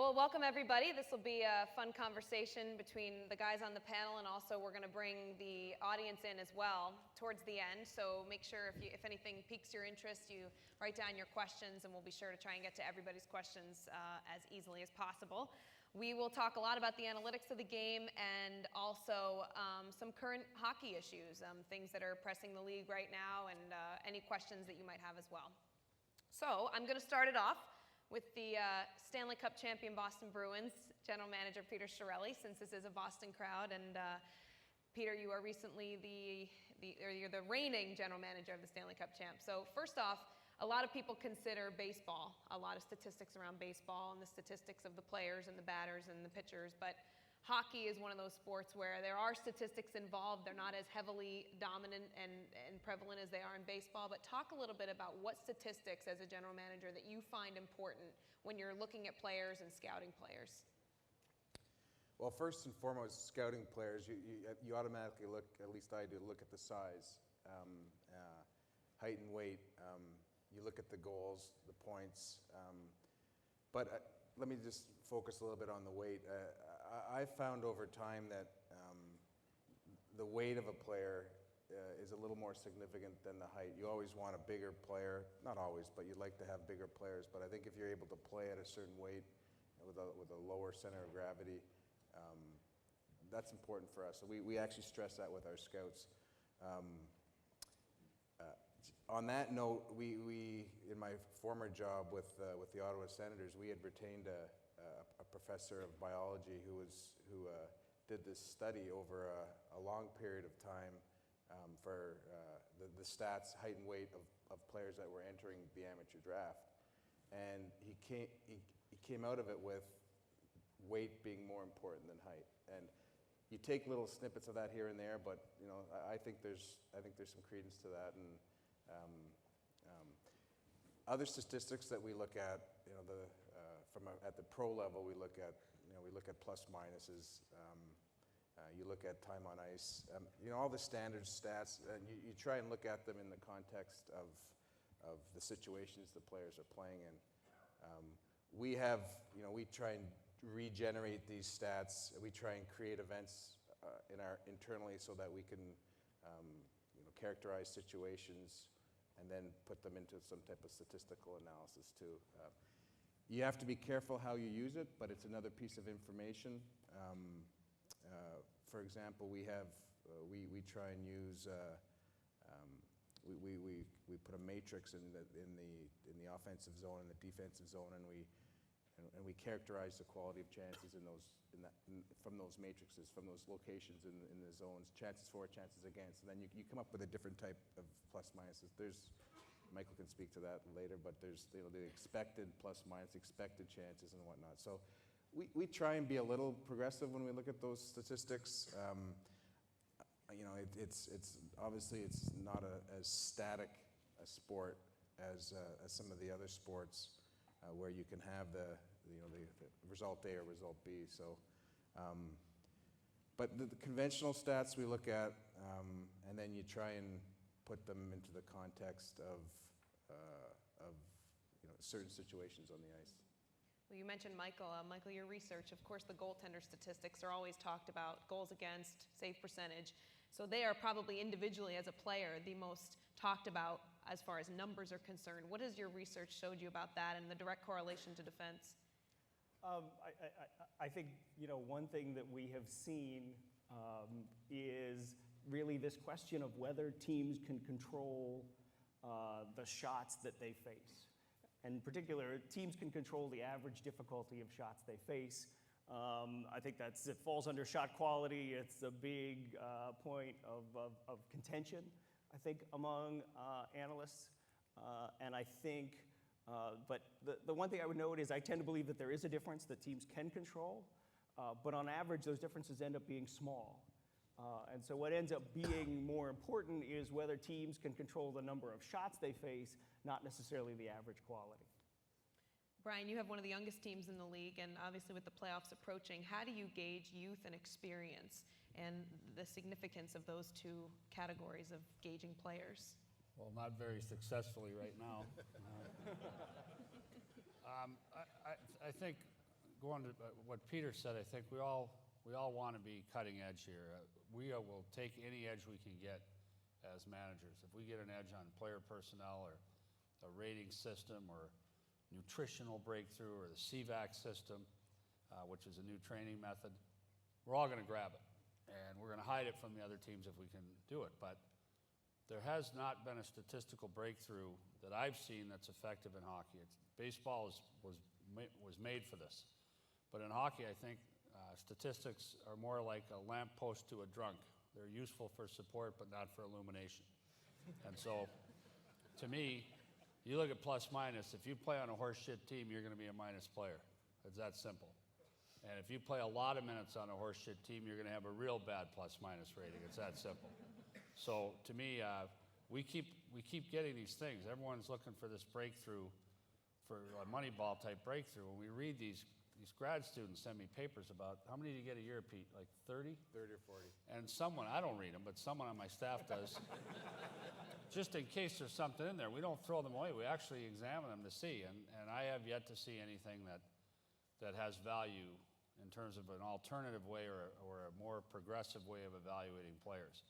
Well, welcome everybody. This will be a fun conversation between the guys on the panel, and also we're going to bring the audience in as well towards the end. So make sure if anything piques your interest, you write down your questions, and we'll be sure to try and get to everybody's questions as easily as possible. We will talk a lot about the analytics of the game and also some current hockey issues, things that are pressing the league right now, and any questions that you might have as well. So I'm going to start it off with the Stanley Cup champion Boston Bruins general manager Peter Chiarelli, since this is a Boston crowd. And Peter, you are recently you're the reigning general manager of the Stanley Cup champ. So first off, a lot of people consider baseball, a lot of statistics around baseball and the statistics of the players and the batters and the pitchers, but hockey is one of those sports where there are statistics involved. They're not as heavily dominant and prevalent as they are in baseball, but talk a little bit about what statistics as a general manager that you find important when you're looking at players and scouting players. Well, first and foremost, scouting players, you automatically look, at least I do, look at the size, height and weight. You look at the goals, the points, but let me just focus a little bit on the weight. I found over time that the weight of a player is a little more significant than the height. You always want a bigger player, not always, but you'd like to have bigger players. But I think if you're able to play at a certain weight with a lower center of gravity, that's important for us. So we actually stress that with our scouts. On that note, we in my former job with the Ottawa Senators, we had retained a professor of biology who did this study over a long period of time for the stats, height and weight of players that were entering the amateur draft, and he came out of it with weight being more important than height. And you take little snippets of that here and there, but you know, I think there's some credence to that. And other statistics that we look at, you know, at the pro level, we look at plus minuses. You look at time on ice. You know, all the standard stats, and you try and look at them in the context of the situations the players are playing in. We try and regenerate these stats. We try and create events internally so that we can characterize situations and then put them into some type of statistical analysis too. You have to be careful how you use it, but it's another piece of information. For example, we try and use we put a matrix in the offensive zone and the defensive zone, and we characterize the quality of chances from those matrices, from those locations in the zones, chances for, chances against, and then you come up with a different type of plus minuses. Michael can speak to that later, but there's the expected plus minus, expected chances and whatnot. So we try and be a little progressive when we look at those statistics. It's obviously it's not as static a sport as some of the other sports where you can have the result A or result B. So, but the conventional stats we look at, and then you try and put them into the context of certain situations on the ice. Well, you mentioned Michael. Michael, your research, of course, the goaltender statistics are always talked about, goals against, save percentage. So they are probably individually as a player the most talked about as far as numbers are concerned. What has your research showed you about that and the direct correlation to defense? I think one thing that we have seen is really this question of whether teams can control the shots that they face. In particular, teams can control the average difficulty of shots they face. I think it falls under shot quality. It's a big point of contention, I think, among analysts. And I think, but the one thing I would note is I tend to believe that there is a difference that teams can control, but on average, those differences end up being small. And so what ends up being more important is whether teams can control the number of shots they face, not necessarily the average quality. Brian, you have one of the youngest teams in the league, and obviously with the playoffs approaching, how do you gauge youth and experience and the significance of those two categories of gauging players? Well, not very successfully right now. I think going to what Peter said, I think we all want to be cutting edge here. We will take any edge we can get as managers. If we get an edge on player personnel or a rating system or nutritional breakthrough or the CVAC system, which is a new training method, we're all going to grab it. And we're going to hide it from the other teams if we can do it. But there has not been a statistical breakthrough that I've seen that's effective in hockey. Baseball was made for this. But in hockey, I think statistics are more like a lamppost to a drunk. They're useful for support, but not for illumination. And so, to me, you look at plus minus, if you play on a horse shit team, you're going to be a minus player. It's that simple. And if you play a lot of minutes on a horse shit team, you're going to have a real bad plus minus rating. It's that simple. So to me, we keep getting these things. Everyone's looking for this breakthrough, for a Moneyball type breakthrough. When we read these grad students send me papers about, how many do you get a year, Pete? Like 30? 30 or 40. And someone, I don't read them, but someone on my staff does. Just in case there's something in there, we don't throw them away. We actually examine them to see. And I have yet to see anything that has value in terms of an alternative way or a more progressive way of evaluating players.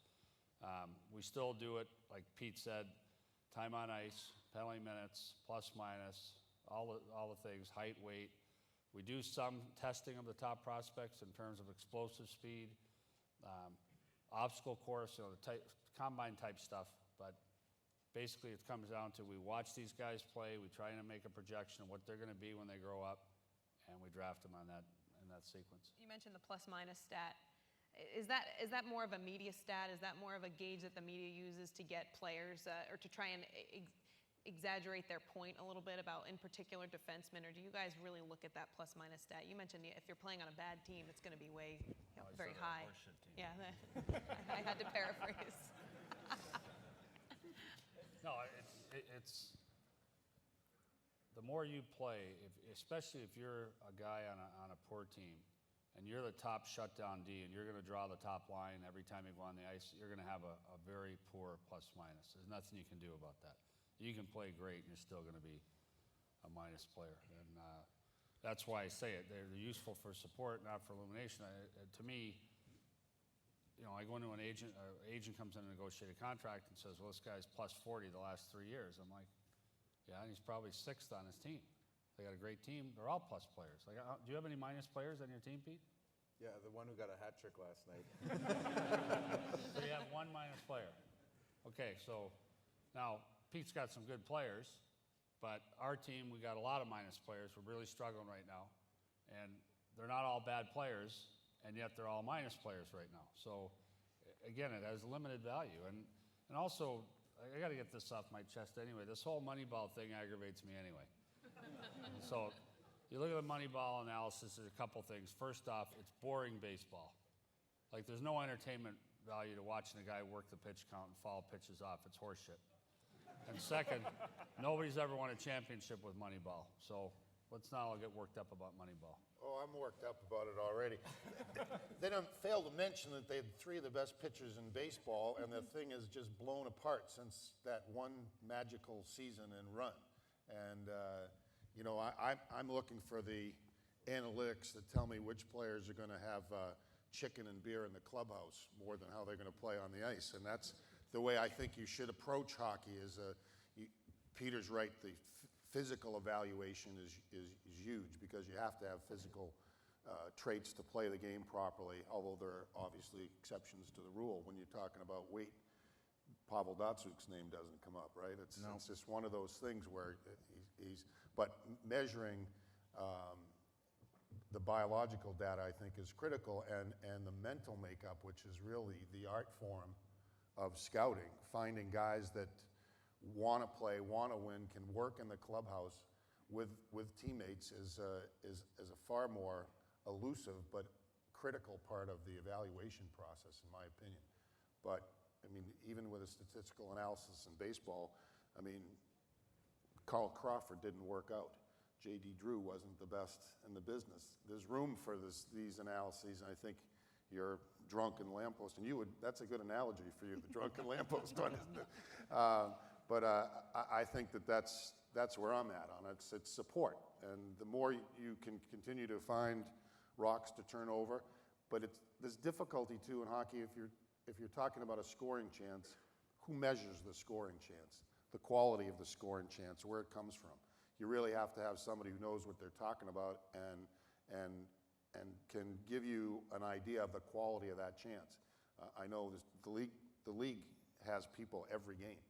We still do it, like Pete said, time on ice, penalty minutes, plus minus, all the things, height, weight. We do some testing of the top prospects in terms of explosive speed, obstacle course, the combine type stuff. But basically it comes down to we watch these guys play, we try to make a projection of what they're going to be when they grow up, and we draft them on that sequence. You mentioned the plus minus stat. Is that more of a media stat? Is that more of a gauge that the media uses to get players or to try and exaggerate their point a little bit about in particular defensemen, or do you guys really look at that plus minus stat? You mentioned if you're playing on a bad team, it's going to be way very high. Yeah, I had to paraphrase. No, it's the more you play, especially if you're a guy on a poor team, and you're the top shutdown D, and you're going to draw the top line every time you go on the ice, you're going to have a very poor plus minus. There's nothing you can do about that. You can play great, and you're still going to be a minus player. And that's why I say it. They're useful for support, not for illumination. To me, I go into an agent comes in and negotiate a contract and says, well, this guy's plus 40 the last 3 years. I'm like, yeah, and he's probably sixth on his team. They got a great team. They're all plus players. Like, do you have any minus players on your team, Pete? Yeah, the one who got a hat trick last night. So you have one minus player. Okay, so now Pete's got some good players, but our team, we got a lot of minus players. We're really struggling right now. And they're not all bad players, and yet they're all minus players right now. So, again, it has limited value. And also, I got to get this off my chest anyway. This whole Moneyball thing aggravates me anyway. So, you look at the Moneyball analysis, there's a couple things. First off, it's boring baseball. Like, there's no entertainment value to watching a guy work the pitch count and foul pitches off. It's horseshit. And second, nobody's ever won a championship with Moneyball. So, let's not all get worked up about Moneyball. Oh, I'm worked up about it already. They don't fail to mention that they had 3 of the best pitchers in baseball, and the thing has just blown apart since that one magical season and run. And, I'm looking for the analytics that tell me which players are going to have chicken and beer in the clubhouse more than how they're going to play on the ice. And that's the way I think you should approach hockey. Peter's right, the physical evaluation is huge because you have to have physical traits to play the game properly, although there are obviously exceptions to the rule. When you're talking about weight, Pavel Datsuk's name doesn't come up, right? It's just one of those things where but measuring the biological data, I think, is critical, and the mental makeup, which is really the art form of scouting, finding guys that want to play, want to win, can work in the clubhouse with teammates is a far more elusive but critical part of the evaluation process, in my opinion. But, even with a statistical analysis in baseball, Carl Crawford didn't work out. J.D. Drew wasn't the best in the business. There's room for these analyses, and I think your drunken lamppost, and that's a good analogy for you, the drunken lamppost one, isn't it? But I think that's that's where I'm at on it. It's support. And the more you can continue to find rocks to turn over, but there's difficulty too in hockey if you're talking about a scoring chance. Who measures the scoring chance? The quality of the scoring chance, where it comes from. You really have to have somebody who knows what they're talking about and can give you an idea of the quality of that chance. I know the league has people every game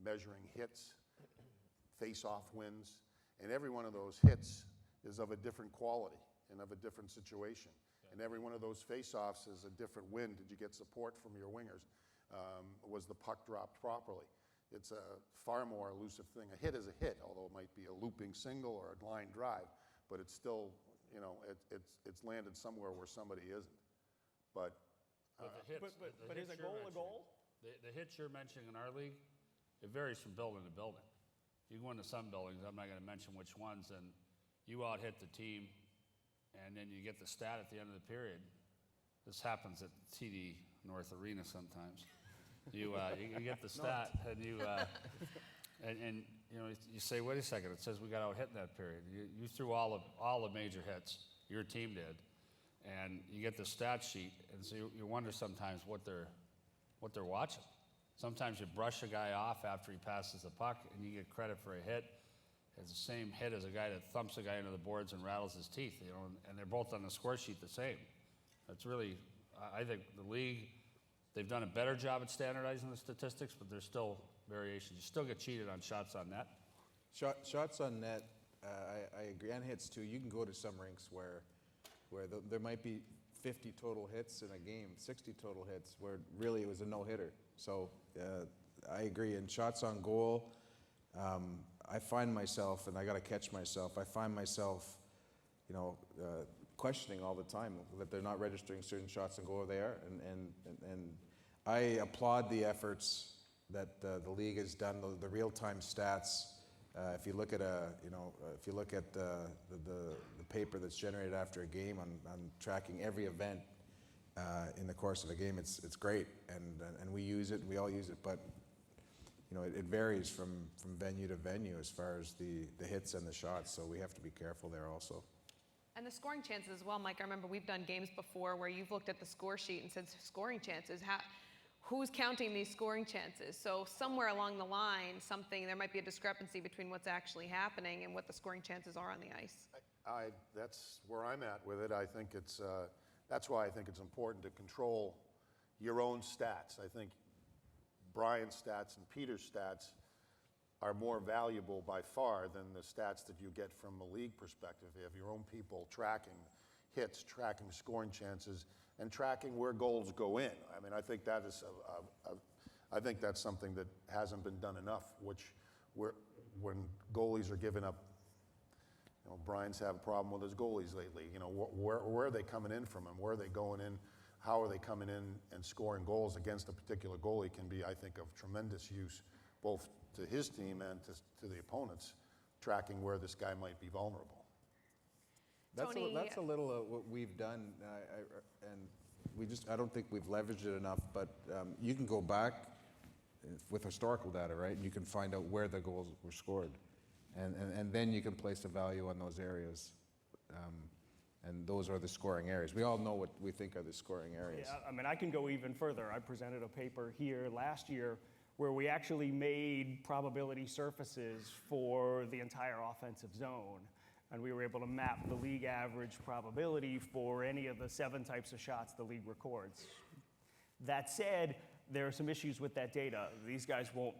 measuring hits, face-off wins, and every one of those hits is of a different quality and of a different situation. And every one of those face-offs is a different win. Did you get support from your wingers? Was the puck dropped properly? It's a far more elusive thing. A hit is a hit, although it might be a looping single or a line drive, but it's still, you know, it's landed somewhere where somebody isn't. But But the hits, But is a goal a goal? The hits you're mentioning in our league, it varies from building to building. You go into some buildings, I'm not going to mention which ones, and you out-hit the team, and then you get the stat at the end of the period. This happens at TD North Arena sometimes. You get the stat, and you know, you say, wait a second, it says we got out-hit in that period. You threw all the major hits, your team did, and you get the stat sheet, and so you wonder sometimes what they're watching. Sometimes you brush a guy off after he passes the puck, and you get credit for a hit. It's the same hit as a guy that thumps a guy into the boards and rattles his teeth, you know, and they're both on the score sheet the same. That's really, I think the league, they've done a better job at standardizing the statistics, but there's still variations. You still get cheated on shots on net. Shots on net, I agree, and hits too. You can go to some rinks where there might be 50 total hits in a game, 60 total hits, where really it was a no-hitter. So I agree. And shots on goal, I find myself, and I got to catch myself, I find myself, you know, questioning all the time that they're not registering certain shots on goal. They are, and I applaud the efforts that the league has done, the real-time stats. If you look at the paper that's generated after a game on tracking every event in the course of a game, it's great, and we use it, we all use it, but you know, it varies from venue to venue as far as the hits and the shots, so we have to be careful there also. And the scoring chances as well, Mike. I remember we've done games before where you've looked at the score sheet and said scoring chances. Who's counting these scoring chances? So somewhere along the line, there might be a discrepancy between what's actually happening and what the scoring chances are on the ice. That's where I'm at with it. I think that's why I think it's important to control your own stats. I think Brian's stats and Peter's stats are more valuable by far than the stats that you get from a league perspective. You have your own people tracking hits, tracking scoring chances, and tracking where goals go in. I mean, I think that is I think that's something that hasn't been done enough, when goalies are giving up, you know, Brian's had a problem with his goalies lately. You know, where are they coming in from and where are they going in? How are they coming in and scoring goals against a particular goalie can be, I think, of tremendous use, both to his team and to the opponents, tracking where this guy might be vulnerable. That's a little of what we've done, and I don't think we've leveraged it enough, but you can go back with historical data, right, and you can find out where the goals were scored, and then you can place a value on those areas, and those are the scoring areas. We all know what we think are the scoring areas. Yeah, I mean, I can go even further. I presented a paper here last year where we actually made probability surfaces for the entire offensive zone. And we were able to map the league average probability for any of the 7 types of shots the league records. That said, there are some issues with that data. These guys won't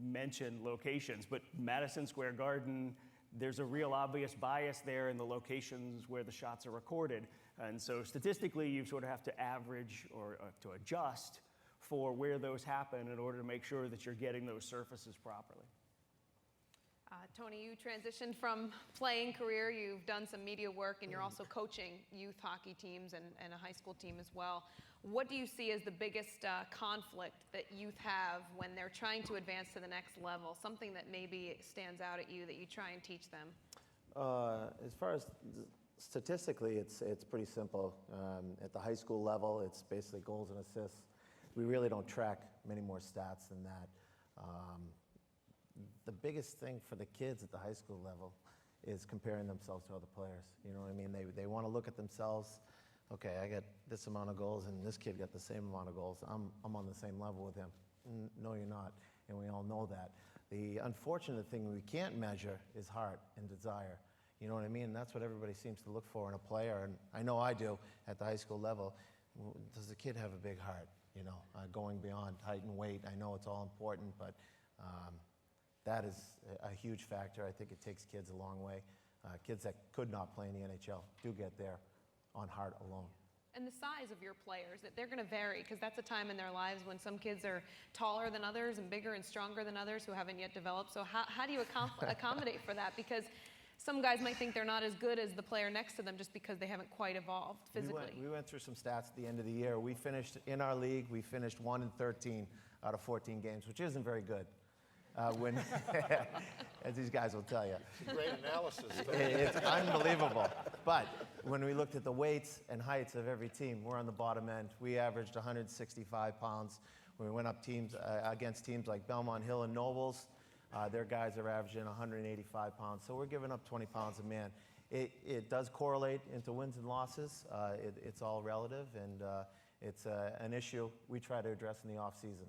mention locations, but Madison Square Garden, there's a real obvious bias there in the locations where the shots are recorded. And so statistically, you sort of have to average or to adjust for where those happen in order to make sure that you're getting those surfaces properly. Tony, you transitioned from playing career, you've done some media work, and you're also coaching youth hockey teams and a high school team as well. What do you see as the biggest conflict that youth have when they're trying to advance to the next level? Something that maybe stands out at you that you try and teach them? As far as statistically, it's pretty simple. At the high school level, it's basically goals and assists. We really don't track many more stats than that. the biggest thing for the kids at the high school level is comparing themselves to other players. You know what I mean? They want to look at themselves. Okay, I got this amount of goals, and this kid got the same amount of goals. I'm on the same level with him. No, you're not, and we all know that. The unfortunate thing we can't measure is heart and desire. You know what I mean? And that's what everybody seems to look for in a player, and I know I do at the high school level. Does the kid have a big heart? You know, going beyond height and weight. I know it's all important, but that is a huge factor. I think it takes kids a long way. Kids that could not play in the NHL do get there on heart alone. And the size of your players, that they're going to vary, because that's a time in their lives when some kids are taller than others and bigger and stronger than others who haven't yet developed. So how do you accommodate for that? Because some guys might think they're not as good as the player next to them just because they haven't quite evolved physically. We went through some stats at the end of the year. We finished, in our league, we finished 1-13 out of 14 games, which isn't very good. As these guys will tell you. Great analysis. It's unbelievable. But when we looked at the weights and heights of every team, we're on the bottom end. We averaged 165 pounds. When we went up against teams like Belmont Hill and Nobles, their guys are averaging 185 pounds. So we're giving up 20 pounds a man. It does correlate into wins and losses. It's all relative, and it's an issue we try to address in the off season.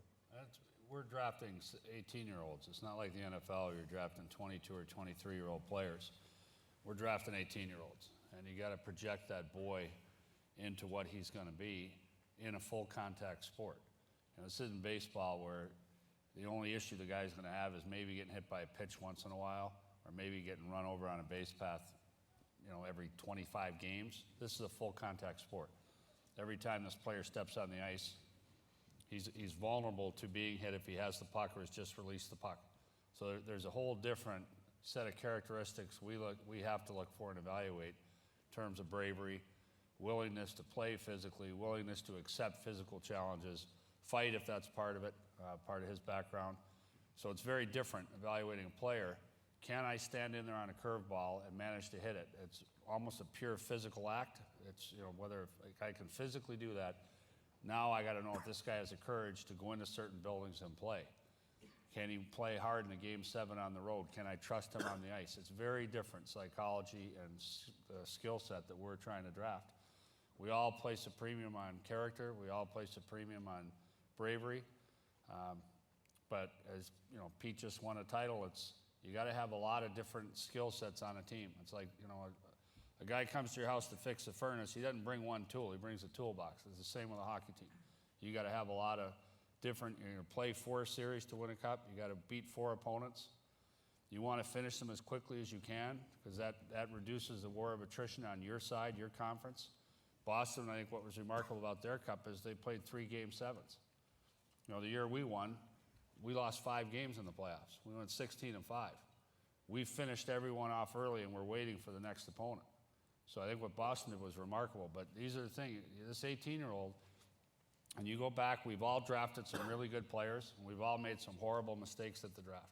We're drafting 18-year-olds. It's not like the NFL where you're drafting 22 or 23-year-old players. We're drafting 18-year-olds, and you got to project that boy into what he's going to be in a full contact sport. And this isn't baseball where the only issue the guy's going to have is maybe getting hit by a pitch once in a while, or maybe getting run over on a base path, every 25 games. This is a full contact sport. Every time this player steps on the ice, he's vulnerable to being hit if he has the puck or has just released the puck. So there's a whole different set of characteristics we have to look for and evaluate in terms of bravery, willingness to play physically, willingness to accept physical challenges, fight if that's part of it, part of his background. So it's very different evaluating a player. Can I stand in there on a curveball and manage to hit it? It's almost a pure physical act. It's, whether if I can physically do that, now I got to know if this guy has the courage to go into certain buildings and play. Can he play hard in a Game 7 on the road? Can I trust him on the ice? It's very different psychology and the skill set that we're trying to draft. We all place a premium on character. We all place a premium on bravery. But as Pete just won a title. You got to have a lot of different skill sets on a team. It's like a guy comes to your house to fix a furnace. He doesn't bring one tool. He brings a toolbox. It's the same with a hockey team. You got to have a lot of different. You're going to play 4 series to win a cup. You got to beat 4 opponents. You want to finish them as quickly as you can because that reduces the war of attrition on your side, your conference. Boston, I think what was remarkable about their cup is they played 3 Game 7s. The year we won, we lost 5 games in the playoffs. We went 16-5. We finished everyone off early, and we're waiting for the next opponent. So I think what Boston did was remarkable. But these are the things. This 18-year-old, and you go back, we've all drafted some really good players, and we've all made some horrible mistakes at the draft.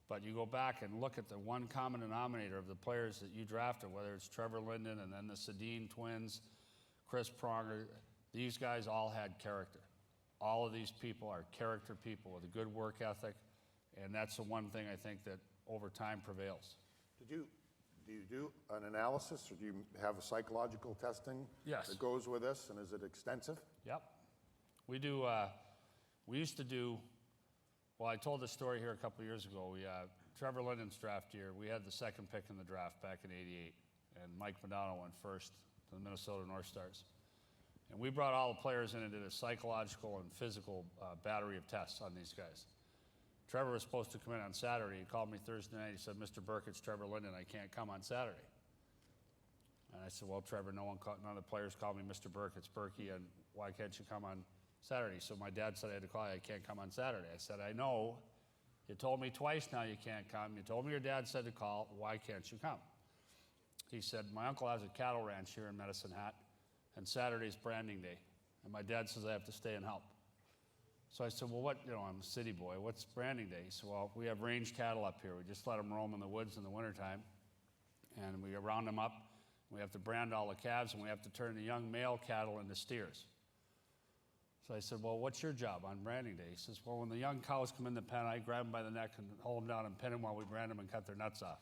But you go back and look at the one common denominator of the players that you drafted, whether it's Trevor Linden and then the Sedin twins, Chris Pronger, these guys all had character. All of these people are character people with a good work ethic, and that's the one thing I think that over time prevails. Do you do an analysis, or do you have a psychological testing Yes. that goes with this, and is it extensive? Yep. We do, we used to do, well, I told this story here a couple of years ago. Trevor Linden's draft year, we had the 2nd pick in the draft back in '88, and Mike Modano went first to the Minnesota North Stars. And we brought all the players in and did a psychological and physical battery of tests on these guys. Trevor was supposed to come in on Saturday. He called me Thursday night. He said, "Mr. Burke, it's Trevor Linden. I can't come on Saturday." And I said, "Well, Trevor, none of the players called me Mr. Burke. It's Berkey, and why can't you come on Saturday?" So my dad said I had to call you. I can't come on Saturday. I said, "I know. You told me twice now you can't come. You told me your dad said to call. Why can't you come?" He said, "My uncle has a cattle ranch here in Medicine Hat, and Saturday's branding day. And my dad says I have to stay and help." So I said, "Well, I'm a city boy. What's branding day?" He said, "Well, we have range cattle up here. We just let them roam in the woods in the wintertime, and we round them up. We have to brand all the calves, and we have to turn the young male cattle into steers." So I said, well, what's your job on branding day? He says, well, when the young cows come in the pen, I grab them by the neck and hold them down and pin them while we brand them and cut their nuts off.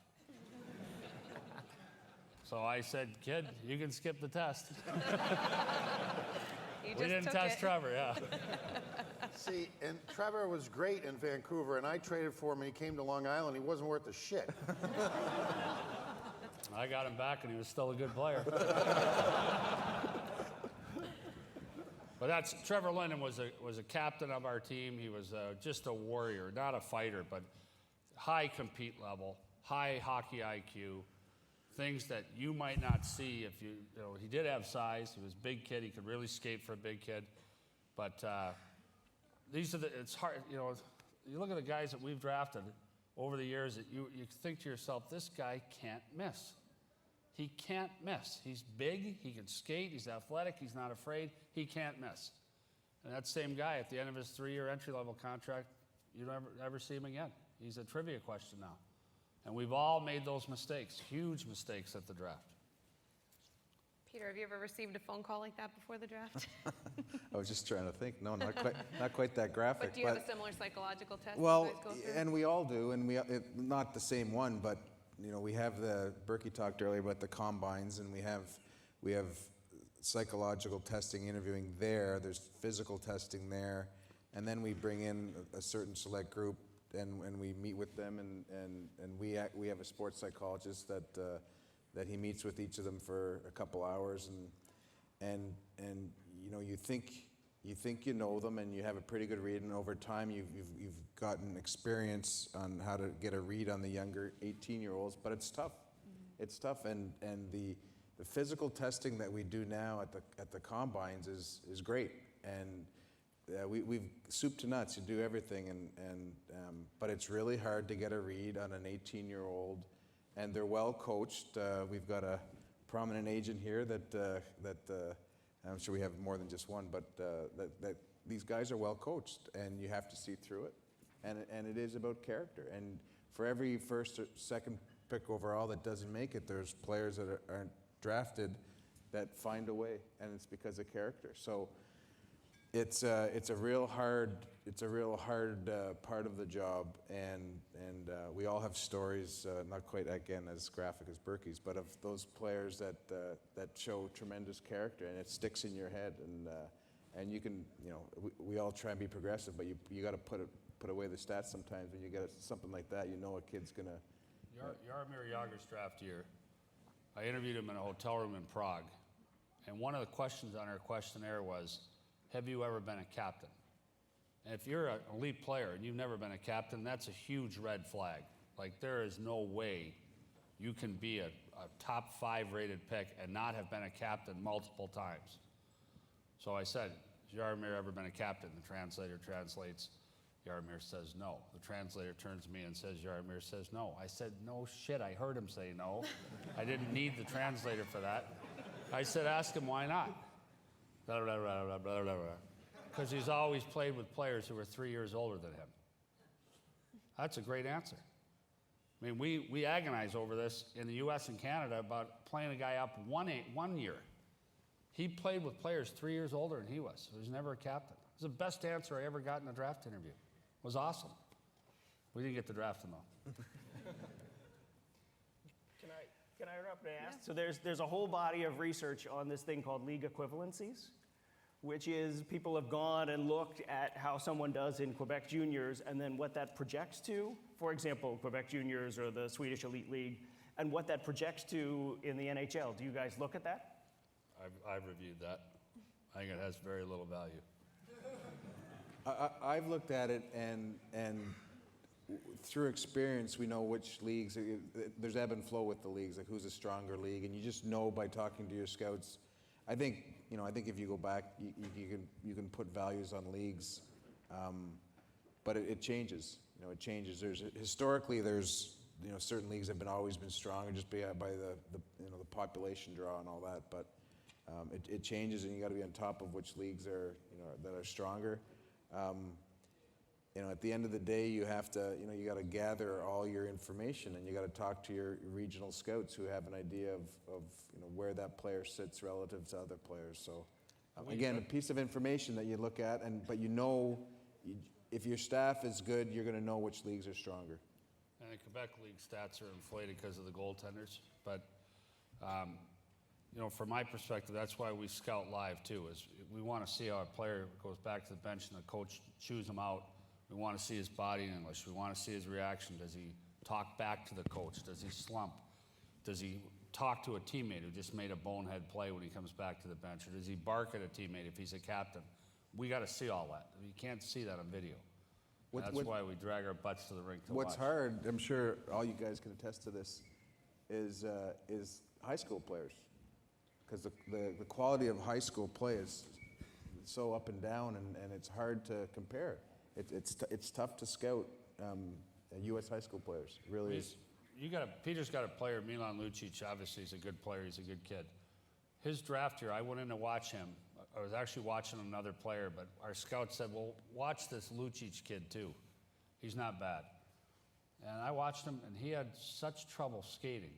So I said, kid, you can skip the test. You We just didn't took test it. Trevor, yeah. See, and Trevor was great in Vancouver, and I traded for him, and he came to Long Island. He wasn't worth a shit. I got him back, and he was still a good player. But Trevor Linden was a captain of our team. He was just a warrior, not a fighter, but high compete level, high hockey IQ, things that you might not see if you know, he did have size. He was a big kid. He could really skate for a big kid. But it's hard, you know, you look at the guys that we've drafted over the years that you think to yourself, this guy can't miss. He can't miss. He's big, he can skate, he's athletic, he's not afraid, he can't miss. And that same guy at the end of his 3-year entry-level contract, you don't ever see him again. He's a trivia question now. And we've all made those mistakes, huge mistakes at the draft. Peter, have you ever received a phone call like that before the draft? I was just trying to think. No, not quite that graphic. But do you have a similar psychological test Well, you guys go through? and we all do, and not the same one, but you know, we have Berkey talked earlier about the combines, and we have psychological testing, interviewing there. There's physical testing there, and then we bring in a certain select group, and we meet with them, and we have a sports psychologist that he meets with each of them for a couple hours, and you know, you think you know them, and you have a pretty good read, and over time you've gotten experience on how to get a read on the younger 18-year-olds, but it's tough. Mm-hmm. It's tough, and the physical testing that we do now at the combines is great, and we've soup to nuts. You do everything, but it's really hard to get a read on an 18-year-old, and they're well coached. We've got a prominent agent here that I'm sure we have more than just one, but that these guys are well coached, and you have to see through it, and it is about character. And for every first or second pick overall that doesn't make it, there's players that aren't drafted that find a way, and it's because of character. So it's a real hard part of the job, and we all have stories, not quite again as graphic as Berkey's, but of those players that show tremendous character, and it sticks in your head, and you can, you know, we all try and be progressive, but you got to put away the stats sometimes. When you get something like that, you know a kid's gonna. Jaromir Jagr's draft year, I interviewed him in a hotel room in Prague, and one of the questions on our questionnaire was, have you ever been a captain? And if you're an elite player and you've never been a captain, that's a huge red flag. Like, there is no way you can be a top 5 rated pick and not have been a captain multiple times. So I said, has Jaromir ever been a captain? The translator translates, Jaromir says no. The translator turns to me and says, Jaromir says no. I said, no shit, I heard him say no. I didn't need the translator for that. I said, ask him why not. Blah, blah, blah, blah, blah, blah, blah. Because he's always played with players who were 3 years older than him. That's a great answer. I mean, we agonize over this in the U.S. and Canada about playing a guy up 1 year. He played with players 3 years older than he was. He was never a captain. It was the best answer I ever got in a draft interview. It was awesome. We didn't get to draft him, though. Can I interrupt and ask? So there's a whole body of research on this thing called league equivalencies, which is people have gone and looked at how someone does in Quebec Juniors and then what that projects to. For example, Quebec Juniors or the Swedish Elite League, and what that projects to in the NHL. Do you guys look at that? I've reviewed that. I think it has very little value. I've looked at it, and through experience, we know which leagues. There's ebb and flow with the leagues, like who's a stronger league, and you just know by talking to your scouts. I think if you go back, you can put values on leagues, but it changes. You know, it changes. Historically, certain leagues have always been stronger just by the population draw and all that, but it changes, and you got to be on top of which leagues are that are stronger. At the end of the day, you have to, you got to gather all your information, and you got to talk to your regional scouts who have an idea of where that player sits relative to other players. So Again, a piece of information that you look at, but you know, if your staff is good, you're going to know which leagues are stronger. And the Quebec League stats are inflated because of the goaltenders, but, you know, from my perspective, that's why we scout live too, is we want to see how a player goes back to the bench and the coach chews him out. We want to see his body English. We want to see his reaction. Does he talk back to the coach? Does he slump? Does he talk to a teammate who just made a bonehead play when he comes back to the bench? Or does he bark at a teammate if he's a captain? We got to see all that. You can't see that on video. That's why we drag our butts to the rink to watch. What's hard, I'm sure all you guys can attest to this, is high school players. Because the quality of high school play is so up and down, and it's hard to compare. It's tough to scout U.S. high school players. It really is. Peter's got a player, Milan Lucic. Obviously, he's a good player. He's a good kid. His draft year, I went in to watch him. I was actually watching another player, but our scout said, well, watch this Lucic kid too. He's not bad. And I watched him, and he had such trouble skating.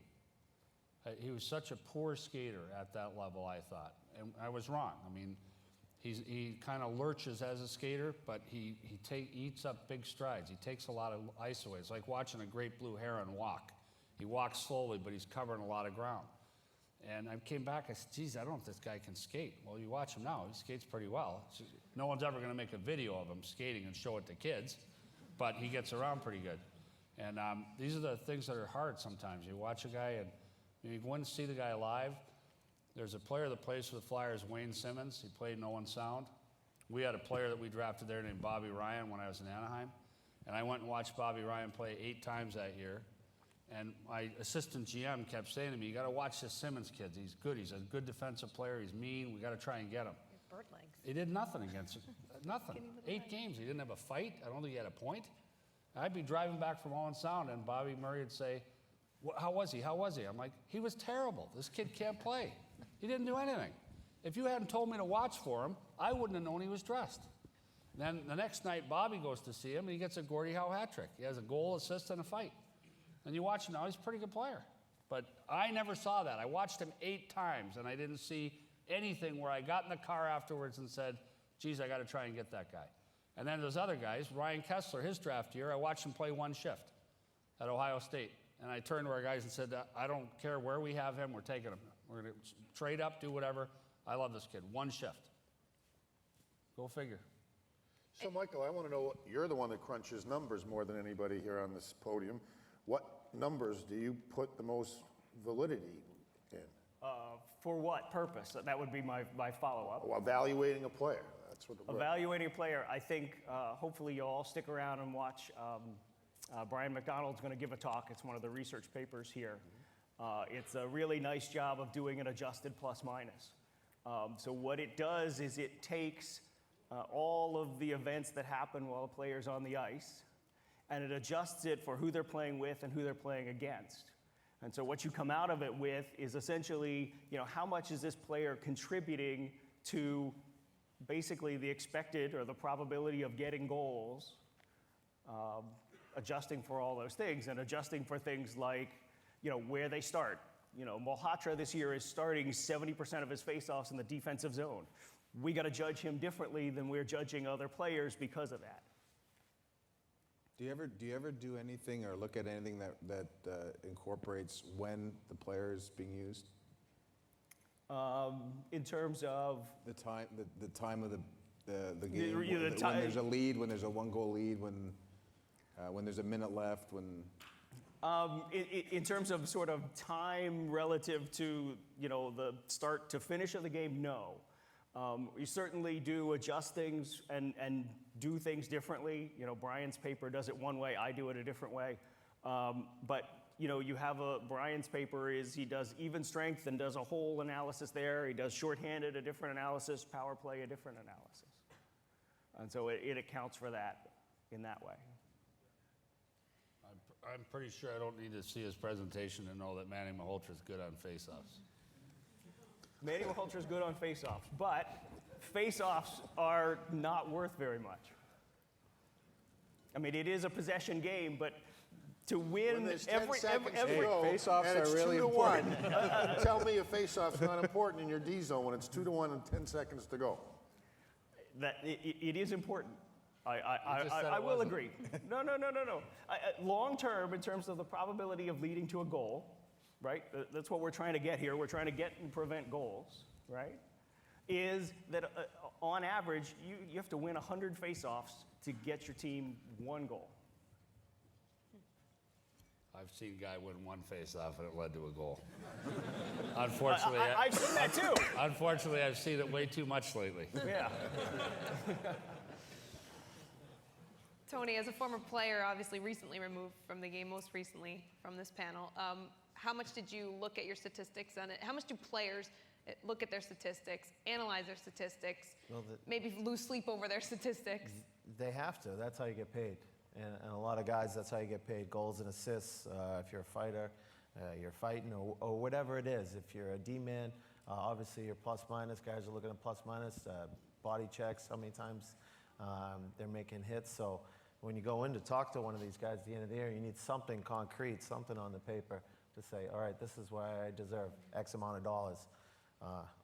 He was such a poor skater at that level, I thought. And I was wrong. I mean, he kind of lurches as a skater, but he eats up big strides. He takes a lot of ice away. It's like watching a great blue heron walk. He walks slowly, but he's covering a lot of ground. And I came back, I said, geez, I don't know if this guy can skate. Well, you watch him now, he skates pretty well. No one's ever going to make a video of him skating and show it to kids, but he gets around pretty good. And these are the things that are hard sometimes. You watch a guy, and you go in and see the guy live. There's a player that plays for the Flyers, Wayne Simmons. He played in Owen Sound. We had a player that we drafted there named Bobby Ryan when I was in Anaheim. And I went and watched Bobby Ryan play 8 times that year. And my assistant GM kept saying to me, you got to watch this Simmons kid. He's good. He's a good defensive player. He's mean. We got to try and get him. Bird legs. He did nothing against him. Nothing. 8 games. He didn't have a fight. I don't think he had a point. I'd be driving back from Owen Sound, and Bobby Murray would say, how was he? How was he? I'm like, he was terrible. This kid can't play. He didn't do anything. If you hadn't told me to watch for him, I wouldn't have known he was dressed. Then the next night, Bobby goes to see him, and he gets a Gordie Howe hat trick. He has a goal, assist, and a fight. And you watch him now, he's a pretty good player. But I never saw that. I watched him 8 times, and I didn't see anything where I got in the car afterwards and said, geez, I got to try and get that guy. And then there's other guys. Ryan Kessler, his draft year, I watched him play 1 shift at Ohio State. And I turned to our guys and said, I don't care where we have him, we're taking him. We're going to trade up, do whatever. I love this kid. 1 shift. Go figure. So, Michael, I want to know, you're the one that crunches numbers more than anybody here on this podium. What numbers do you put the most validity in? For what purpose? That would be my follow-up. Oh, evaluating a player. That's what. Evaluating a player, I think hopefully you'll all stick around and watch. Brian McDonald's going to give a talk. It's one of the research papers here. It's a really nice job of doing an adjusted plus minus. So what it does is it takes all of the events that happen while a player's on the ice, and it adjusts it for who they're playing with and who they're playing against. And so what you come out of it with is essentially, how much is this player contributing to basically the expected or the probability of getting goals, adjusting for all those things, and adjusting for things like, where they start. Malhotra this year is starting 70% of his faceoffs in the defensive zone. We got to judge him differently than we're judging other players because of that. Do you ever do anything or look at anything that incorporates when the player is being used? In terms of The time of the game, when there's a lead, when there's a 1-goal lead, when there's a minute left, when. In terms of sort of time relative to the start to finish of the game, no. You certainly do adjust things and do things differently. Brian's paper does it one way, I do it a different way. But you have Brian's paper is he does even strength and does a whole analysis there. He does shorthanded, a different analysis, power play, a different analysis. And so it accounts for that in that way. I'm pretty sure I don't need to see his presentation to know that Manny Malhotra is good on faceoffs. Manny Malhotra is good on faceoffs, but faceoffs are not worth very much. I mean, it is a possession game, but to win When there's 10 seconds to Hey, go, face-offs and it's are really 2-1. Tell me a face-off's not important in your D zone when it's 2-1 and 10 seconds to go. That it is important. just said I it will wasn't. agree. No. Long term, in terms of the probability of leading to a goal, right? That's what we're trying to get here. We're trying to get and prevent goals, right? Is that on average, you have to win 100 face-offs to get your team one goal. I've seen a guy win one face-off and it led to a goal. Unfortunately, I've seen that too. unfortunately, I've seen it way too much lately. Yeah. Tony, as a former player, obviously recently removed from the game, most recently from this panel, how much did you look at your statistics on it? How much do players look at their statistics, analyze their statistics, Well, maybe lose sleep over their statistics? They have to. That's how you get paid. And a lot of guys, that's how you get paid. Goals and assists. If you're a fighter, you're fighting, or whatever it is. If you're a D-man, obviously you're plus minus. Guys are looking at plus minus. Body checks, how many times they're making hits. So when you go in to talk to one of these guys at the end of the year, you need something concrete, something on the paper to say, all right, this is why I deserve X amount of dollars.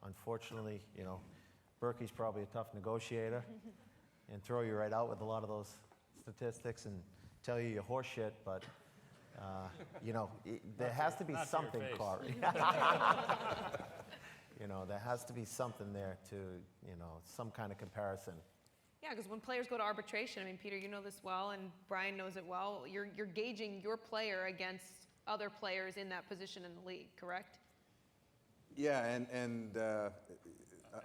Unfortunately, Berkey's probably a tough negotiator and throw you right out with a lot of those statistics and tell you your horse shit, but there has to be not to your something, face. Corey. There has to be something there to, some kind of comparison. Yeah, because when players go to arbitration, I mean, Peter, you know this well, and Brian knows it well, you're gauging your player against other players in that position in the league, correct? Yeah, and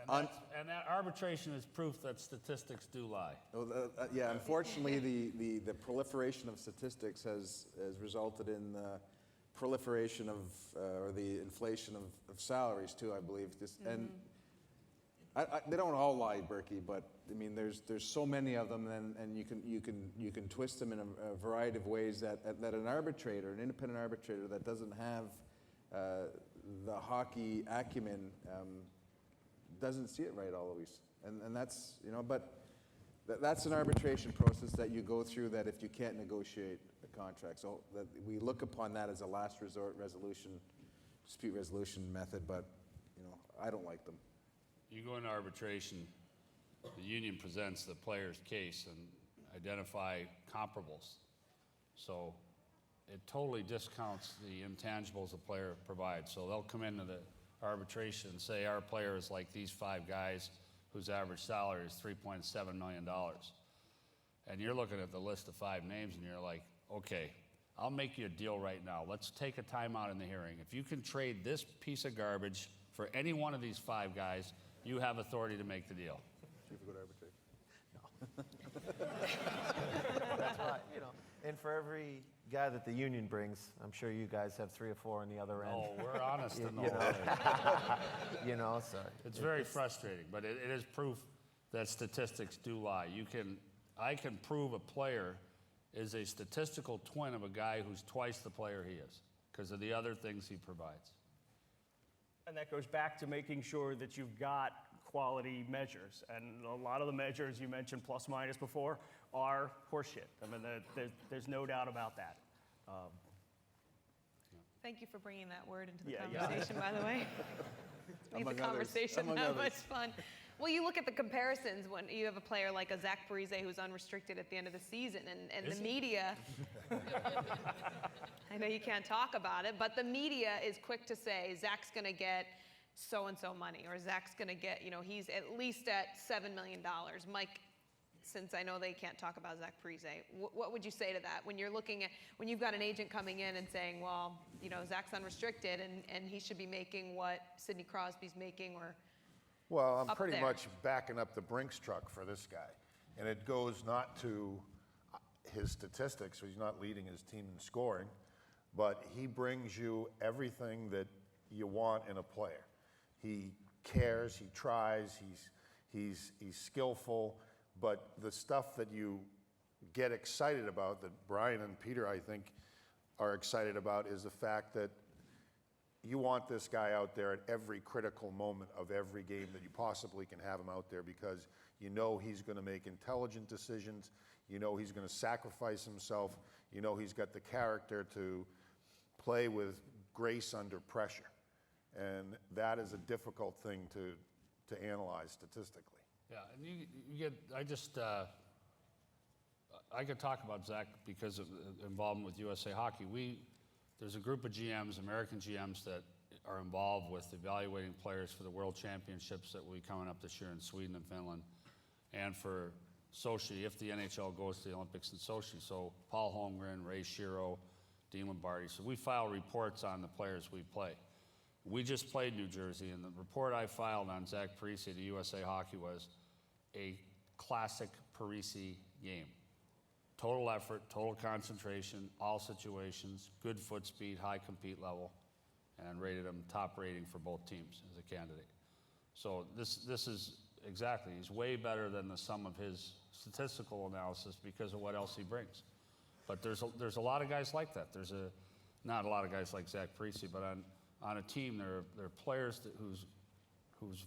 And that arbitration is proof that statistics do lie. yeah, unfortunately, the proliferation of statistics has resulted in the proliferation of, or the inflation of salaries too, I believe. And they don't all lie, Berkey, but I mean, there's so many of them, and you can twist them in a variety of ways that an arbitrator, an independent arbitrator that doesn't have the hockey acumen, doesn't see it right always, and that's but that's an arbitration process that you go through. That if you can't negotiate a contract, so that we look upon that as a last resort dispute resolution method. But I don't like them. You go into arbitration, the union presents the player's case and identify comparables. So it totally discounts the intangibles a player provides. So they'll come into the arbitration and say our player is like these 5 guys whose average salary is $3.7 million. And you're looking at the list of 5 names and you're like, okay, I'll make you a deal right now. Let's take a timeout in the hearing. If you can trade this piece of garbage for any one of these 5 guys, you have authority to make the deal. Should we go to arbitration? That's why, and for every guy that the union brings, I'm sure you guys have 3 or 4 on the other end. Oh, we're honest in the You whole know. thing. So It's very frustrating, but it is proof that statistics do lie. I can prove a player is a statistical twin of a guy who's twice the player he is because of the other things he provides. And that goes back to making sure that you've got quality measures. And a lot of the measures you mentioned, plus minus before, are horseshit. I mean, there's no doubt about that. Thank you for bringing that word into the Yeah. conversation, by the way. Made the Among others. conversation Among that others. much fun. Well, you look at the comparisons when you have a player like a Zach Parise who's unrestricted at the end of the season, and Is the he? media. I know you can't talk about it, but the media is quick to say Zach's going to get so and so money, or Zach's going to get, he's at least at $7 million. Mike, since I know they can't talk about Zach Parise, what would you say to that when you're looking at, when you've got an agent coming in and saying, well, Zach's unrestricted and he should be making what Sidney Crosby's making, or Well, I'm up pretty there. much backing up the Brinks truck for this guy. And it goes not to his statistics, so he's not leading his team in scoring, but he brings you everything that you want in a player. He cares, he tries, he's skillful, but the stuff that you get excited about, that Brian and Peter, I think, are excited about, is the fact that you want this guy out there at every critical moment of every game that you possibly can have him out there, because you know he's going to make intelligent decisions, you know he's going to sacrifice himself, you know he's got the character to play with grace under pressure. And that is a difficult thing to analyze statistically. Yeah, and you get, I could talk about Zach because of involvement with USA Hockey. There's a group of GMs, American GMs, that are involved with evaluating players for the World Championships that will be coming up this year in Sweden and Finland, and for Sochi, if the NHL goes to the Olympics in Sochi. So Paul Holmgren, Ray Shiro, Dean Lombardi. So we file reports on the players we play. We just played New Jersey, and the report I filed on Zach Parise to USA Hockey was a classic Parise game. Total effort, total concentration, all situations, good foot speed, high compete level, and rated him top rating for both teams as a candidate. So this is exactly, he's way better than the sum of his statistical analysis because of what else he brings. But there's a lot of guys like that. Not a lot of guys like Zach Parise, but on a team there are players whose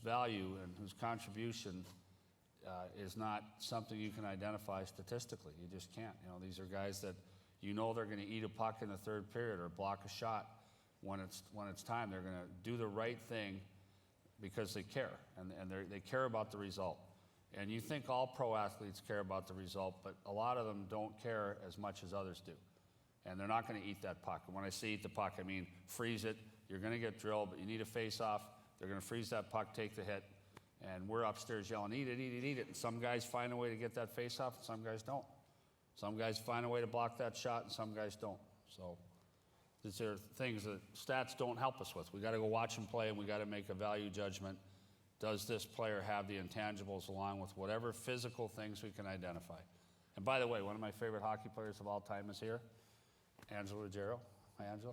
value and whose contribution is not something you can identify statistically. You just can't. You know, these are guys that you know they're going to eat a puck in the third period or block a shot when it's time. They're going to do the right thing because they care, and they care about the result. And you think all pro athletes care about the result, but a lot of them don't care as much as others do. And they're not going to eat that puck. And when I say eat the puck, I mean freeze it. You're going to get drilled, but you need a face-off. They're going to freeze that puck, take the hit. And we're upstairs yelling, eat it, eat it, eat it. And some guys find a way to get that face-off, and some guys don't. Some guys find a way to block that shot, and some guys don't. So these are things that stats don't help us with. We got to go watch them play, and we got to make a value judgment. Does this player have the intangibles along with whatever physical things we can identify? And by the way, one of my favorite hockey players of all time is here, Angela Ruggiero. Hi, Angela.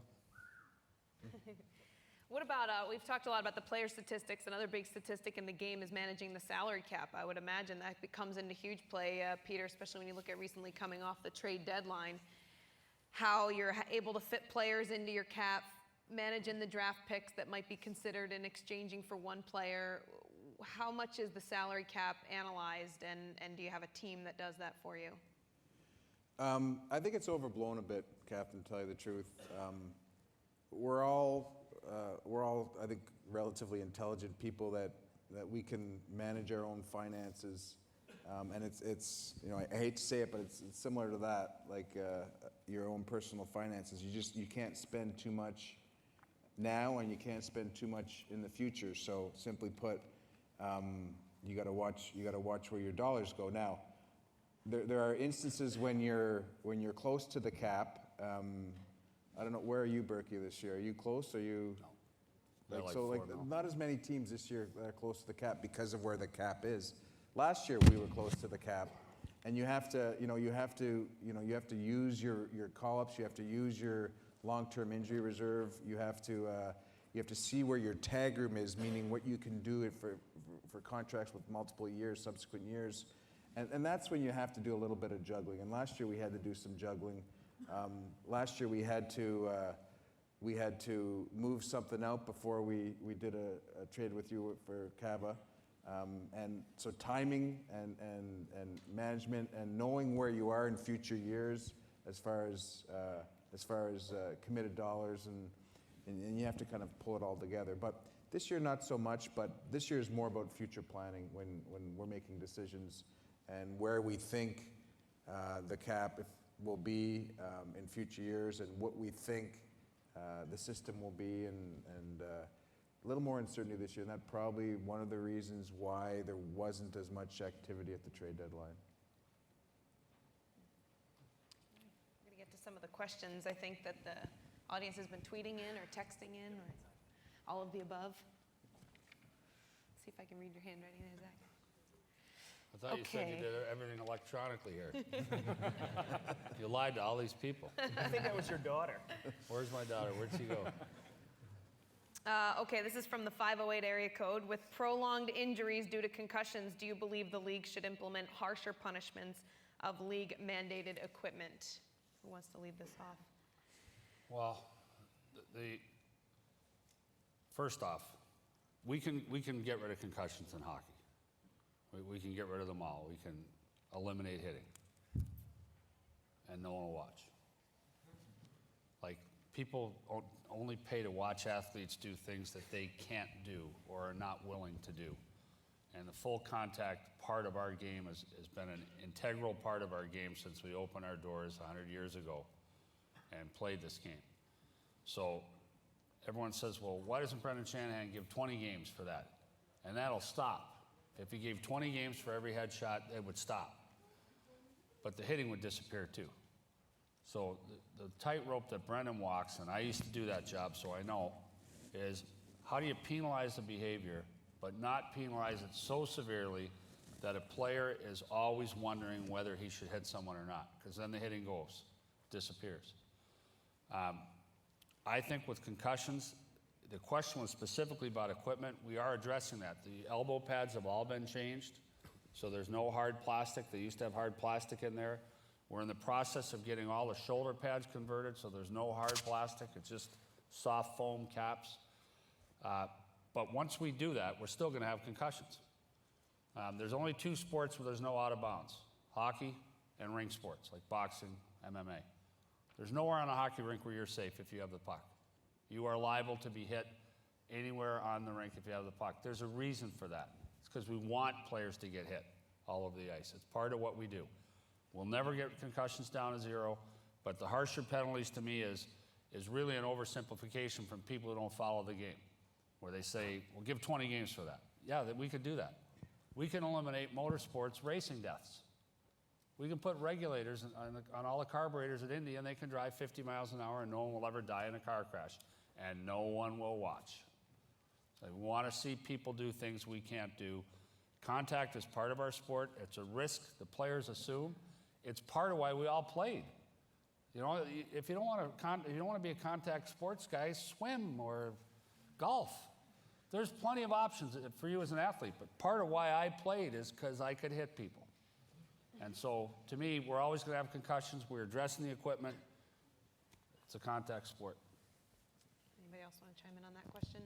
What about, we've talked a lot about the player statistics. Another big statistic in the game is managing the salary cap. I would imagine that comes into huge play, Peter, especially when you look at recently coming off the trade deadline, how you're able to fit players into your cap, managing the draft picks that might be considered in exchanging for one player. How much is the salary cap analyzed, and do you have a team that does that for you? I think it's overblown a bit, Captain, to tell you the truth. We're all, I think, relatively intelligent people that we can manage our own finances, and it's you know, I hate to say it, but it's similar to that, like your own personal finances. You can't spend too much now, and you can't spend too much in the future. So simply put, you got to watch where your dollars go. Now, there are instances when you're close to the cap. I don't know, where are you, Berkey, this year? Are you close? Are you? No. Not as many teams this year that are close to the cap because of where the cap is. Last year we were close to the cap, and you have to use your call-ups. You have to use your long-term injury reserve. You have to see where your tag room is, meaning what you can do for contracts with multiple years, subsequent years, and that's when you have to do a little bit of juggling. And last year we had to do some juggling. Last year we had to move something out before we did a trade with you for Kaba, and so timing and management and knowing where you are in future years as far as committed dollars, and you have to kind of pull it all together. But this year not so much, but this year is more about future planning when we're making decisions and where we think the cap will be in future years, and what we think the system will be, and a little more uncertainty this year. And that's probably one of the reasons why there wasn't as much activity at the trade deadline. We're going to get to some of the questions I think that the audience has been tweeting in or texting in, or all of the above. See if I can read your handwriting there, Zach. I thought you said you did everything electronically here. You lied to all these people. I think that was your daughter. Where's my daughter? Where'd she go? Okay, this is from the 508 area code. With prolonged injuries due to concussions, do you believe the league should implement harsher punishments of league-mandated equipment? Who wants to lead this off? Well, first off, we can get rid of concussions in hockey. We can get rid of them all. We can eliminate hitting, and no one will watch. Like, people only pay to watch athletes do things that they can't do or are not willing to do. And the full contact part of our game has been an integral part of our game since we opened our doors 100 years ago and played this game. So everyone says, well, why doesn't Brendan Shanahan give 20 games for that? And that'll stop. If he gave 20 games for every headshot, it would stop. But the hitting would disappear too. So the tightrope that Brendan walks, and I used to do that job, so I know, is how do you penalize the behavior, but not penalize it so severely that a player is always wondering whether he should hit someone or not, because then the hitting disappears. I think with concussions, the question was specifically about equipment. We are addressing that. The elbow pads have all been changed, so there's no hard plastic. They used to have hard plastic in there. We're in the process of getting all the shoulder pads converted, so there's no hard plastic. It's just soft foam caps. But once we do that, we're still going to have concussions. There's only 2 sports where there's no out of bounds: hockey and ring sports, like boxing, MMA. There's nowhere on a hockey rink where you're safe if you have the puck. You are liable to be hit anywhere on the rink if you have the puck. There's a reason for that. It's because we want players to get hit all over the ice. It's part of what we do. We'll never get concussions down to 0, but the harsher penalties to me is really an oversimplification from people who don't follow the game, where they say, well, give 20 games for that. Yeah, we could do that. We can eliminate motorsports racing deaths. We can put regulators on all the carburetors at Indy, and they can drive 50 miles an hour, and no one will ever die in a car crash, and no one will watch. So we want to see people do things we can't do. Contact is part of our sport. It's a risk the players assume. It's part of why we all played. You know, if you don't want to be a contact sports guy, swim or golf. There's plenty of options for you as an athlete, but part of why I played is because I could hit people. And so, to me, we're always going to have concussions. We're addressing the equipment. It's a contact sport. Anybody else want to chime in on that question?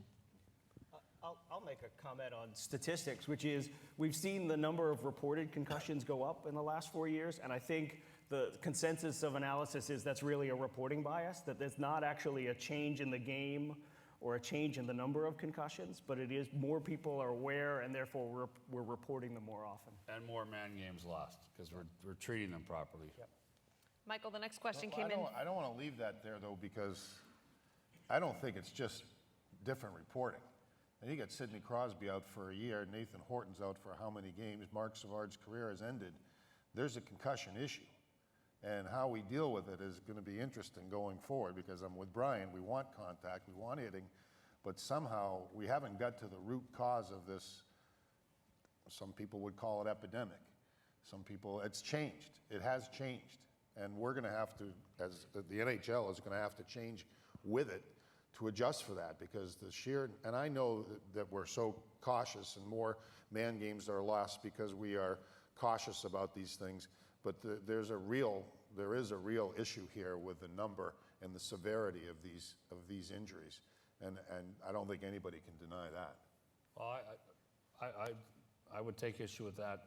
I'll make a comment on statistics, which is we've seen the number of reported concussions go up in the last 4 years, and I think the consensus of analysis is that's really a reporting bias, that there's not actually a change in the game or a change in the number of concussions, but it is more people are aware, and therefore we're reporting them more often. And more man games lost, because we're treating them properly. Yep. Michael, the next question Well, came in. I don't want to leave that there, though, because I don't think it's just different reporting. And you got Sidney Crosby out for a year, Nathan Horton's out for how many games, Mark Savard's career has ended. There's a concussion issue. And how we deal with it is going to be interesting going forward, because I'm with Brian. We want contact, we want hitting, but somehow we haven't got to the root cause of this. Some people would call it epidemic. Some people, it's changed. It has changed. And we're going to have to, as the NHL is going to have to change with it to adjust for that, because the sheer, and I know that we're so cautious and more man games are lost because we are cautious about these things, but there is a real issue here with the number and the severity of these injuries, and I don't think anybody can deny that. Well, I would take issue with that.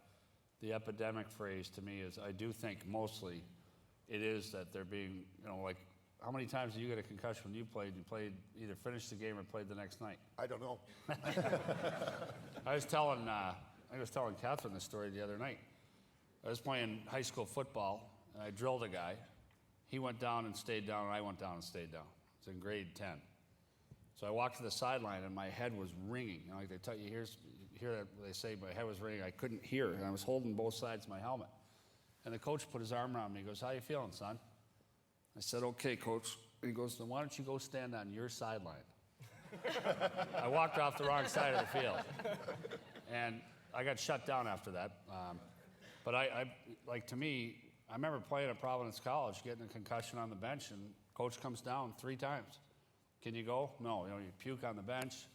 The epidemic phrase to me is, I do think mostly it is that they're being, like, how many times do you get a concussion when you played? You played, either finished the game or played the next night. I don't know. I was telling Catherine this story the other night. I was playing high school football, and I drilled a guy. He went down and stayed down, and I went down and stayed down. It's in grade 10. So I walked to the sideline, and my head was ringing. Like they tell you, hear that they say my head was ringing. I couldn't hear, and I was holding both sides of my helmet. And the coach put his arm around me. He goes, "How you feeling, son?" I said, "Okay, coach." He goes, "Then why don't you go stand on your sideline?" I walked off the wrong side of the field. And I got shut down after that. But to me, I remember playing at Providence College, getting a concussion on the bench, and coach comes down 3 times. "Can you go?" "No." You puke on the bench.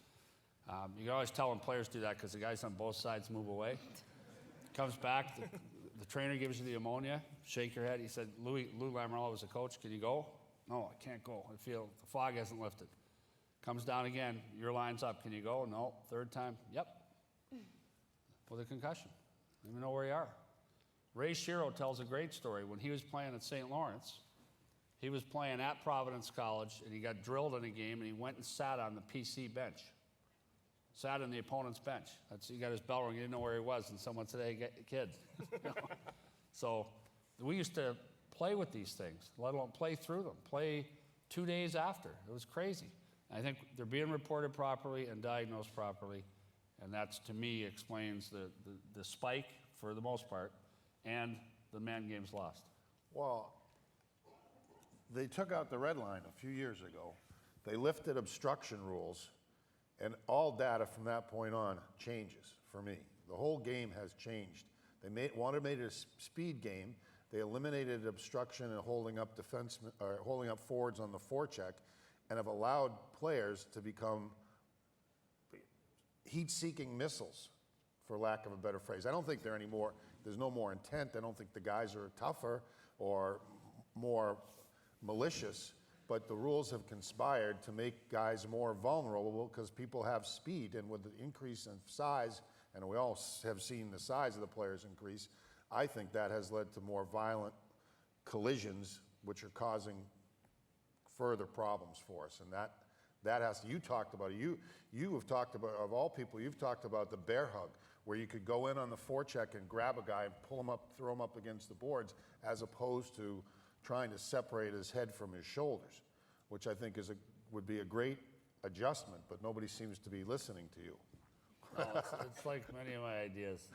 You can always tell when players do that because the guys on both sides move away. Comes back, the trainer gives you the ammonia, shake your head. He said, Lou Lamoriello was the coach. "Can you go?" "No, I can't go. I feel the fog hasn't lifted." Comes down again, your line's up, can you go? No. Third time, yep. With a concussion. Don't even know where you are. Ray Shiro tells a great story. When he was playing at St. Lawrence, he was playing at Providence College, and he got drilled in a game, and he went and sat on the PC bench. Sat on the opponent's bench. He got his bell rung, he didn't know where he was, and someone said, hey, kid. So we used to play with these things, let alone play through them, play 2 days after. It was crazy. I think they're being reported properly and diagnosed properly, and that's, to me, explains the spike, for the most part, and the man games lost. Well, they took out the red line a few years ago. They lifted obstruction rules, and all data from that point on changes for me. The whole game has changed. They wanted to make it a speed game. They eliminated obstruction and holding up holding up forwards on the forecheck, and have allowed players to become heat-seeking missiles, for lack of a better phrase. I don't think there's no more intent. I don't think the guys are tougher or more malicious, but the rules have conspired to make guys more vulnerable because people have speed, and with the increase in size, and we all have seen the size of the players increase, I think that has led to more violent collisions, which are causing further problems for us. And that has to, you talked about it. You have talked about, of all people, you've talked about the bear hug, where you could go in on the forecheck and grab a guy and pull him up, throw him up against the boards, as opposed to trying to separate his head from his shoulders, which I think would be a great adjustment, but nobody seems to be listening to you. No, it's like many of my ideas.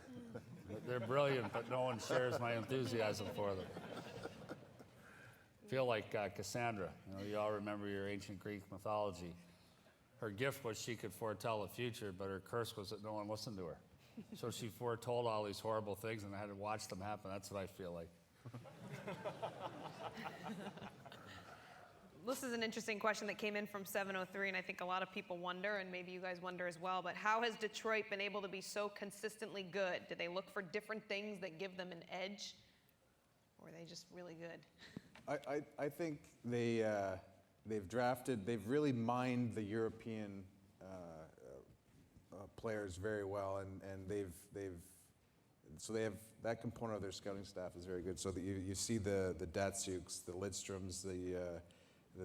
They're brilliant, but no one shares my enthusiasm for them. Feel like Cassandra. You all remember your ancient Greek mythology. Her gift was she could foretell the future, but her curse was that no one listened to her. So she foretold all these horrible things, and I had to watch them happen. That's what I feel like. This is an interesting question that came in from 703, and I think a lot of people wonder, and maybe you guys wonder as well, but how has Detroit been able to be so consistently good? Do they look for different things that give them an edge, or are they just really good? I think they've really mined the European players very well, and they have that component of their scouting staff is very good. So that you see the Datsyuks, the Lidströms, the